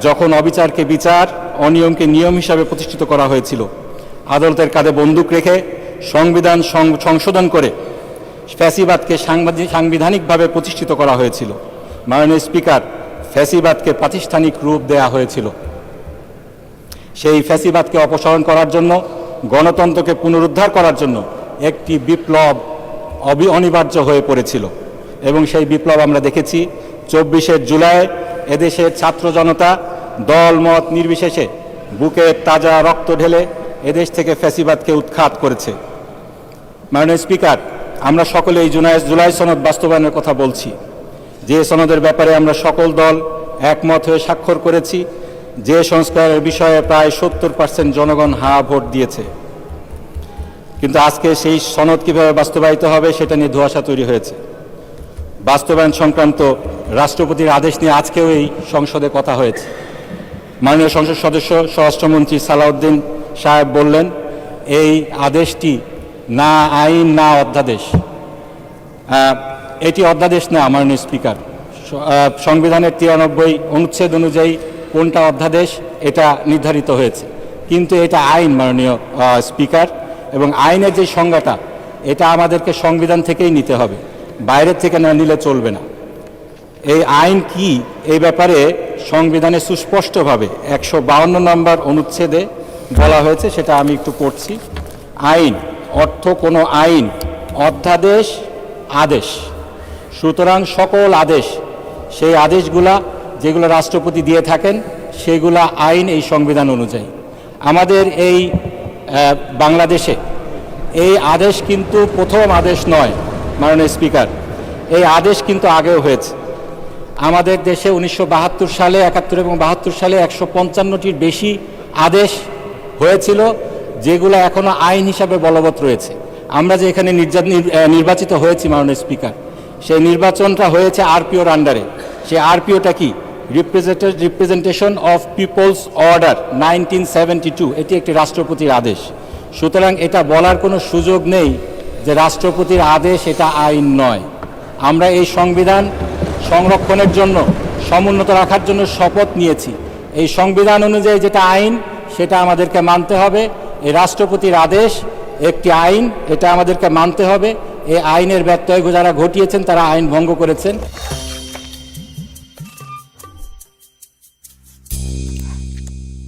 যখন অবিচারকে বিচার, অনিয়মকে নিয়ম হিসাবে প্রতিষ্ঠিত করা হয়েছিল, আদালতের কাঁধে বন্দুক রেখে সংবিধান সংশোধন করে ফ্যাসিবাদকে সাংবিধানিকভাবে প্রতিষ্ঠিত করা হয়েছিল। মাননীয় স্পিকার, ফ্যাসিবাদকে প্রাতিষ্ঠানিক রূপ দেয়া হয়েছিল। সেই ফ্যাসিবাদকে অপসারণ করার জন্য, গণতন্ত্রকে পুনরুদ্ধার করার জন্য একটি বিপ্লব অনিবার্য হয়ে পড়েছিল এবং সেই বিপ্লব আমরা দেখেছি। 24শে জুলাই এদেশের ছাত্র জনতা দল মত নির্বিশেষে বুকে তাজা রক্ত ঢেলে এদেশ থেকে ফ্যাসিবাদকে উৎখাত করেছে। মাননীয় স্পিকার, আমরা সকলে এই জুলাই সনদ বাস্তবায়নের কথা বলছি, যে সনদের ব্যাপারে আমরা সকল দল একমত হয়ে স্বাক্ষর করেছি, যে সংস্কারের বিষয়ে প্রায় 70% জনগণ হ্যাঁ ভোট দিয়েছে। কিন্তু আজকে সেই সনদ কীভাবে বাস্তবায়িত হবে সেটা নিয়ে ধোঁয়াশা তৈরি হয়েছে। বাস্তবায়ন সংক্রান্ত রাষ্ট্রপতির আদেশ নিয়ে আজকেও এই সংসদে কথা হয়েছে। মাননীয় সংসদ সদস্য স্বরাষ্ট্রমন্ত্রী সালাউদ্দিন সাহেব বললেন, এই আদেশটি না আইন না অধ্যাদেশ। এটি অধ্যাদেশ না মাননীয় স্পিকার। সংবিধানের 93 অনুচ্ছেদ অনুযায়ী কোনটা অধ্যাদেশ এটা নির্ধারিত হয়েছে, কিন্তু এটা আইন মাননীয় স্পিকার। এবং আইনের যে সংজ্ঞাটা, এটা আমাদেরকে সংবিধান থেকেই নিতে হবে, বাইরের থেকে না নিলে চলবে না। এই আইন কি এই ব্যাপারে সংবিধানে সুস্পষ্টভাবে 152 নম্বর অনুচ্ছেদে বলা হয়েছে, সেটা আমি একটু পড়ছি। আইন অর্থ কোনো আইন, অধ্যাদেশ, আদেশ। সুতরাং সকল আদেশ, সেই আদেশগুলা যেগুলো রাষ্ট্রপতি দিয়ে থাকেন সেগুলা আইন এই সংবিধান অনুযায়ী। আমাদের এই বাংলাদেশে এই আদেশ কিন্তু প্রথম আদেশ নয় মাননীয় স্পিকার, এই আদেশ কিন্তু আগেও হয়েছে। আমাদের দেশে 1972 সালে, 71 এবং 72 সালে 155টির বেশি আদেশ হয়েছিল, যেগুলো এখনো আইন হিসাবে বলবৎ রয়েছে। আমরা যে এখানে নির্বাচিত হয়েছি মাননীয় স্পিকার, সেই নির্বাচনটা হয়েছে আরপিওর আন্ডারে। সেই আরপিওটা কি? Representation of people's order 1972। এটি একটি রাষ্ট্রপতির আদেশ। সুতরাং এটা বলার কোনো সুযোগ নেই যে রাষ্ট্রপতির আদেশ এটা আইন নয়। আমরা এই সংবিধান সংরক্ষণের জন্য, সমুন্নত রাখার জন্য শপথ নিয়েছি। এই সংবিধান অনুযায়ী যেটা আইন সেটা আমাদেরকে মানতে হবে। এই রাষ্ট্রপতির আদেশ একটি আইন, এটা আমাদেরকে মানতে হবে। এই আইনের ব্যত্যয় যারা ঘটিয়েছেন তারা আইন ভঙ্গ করেছেন।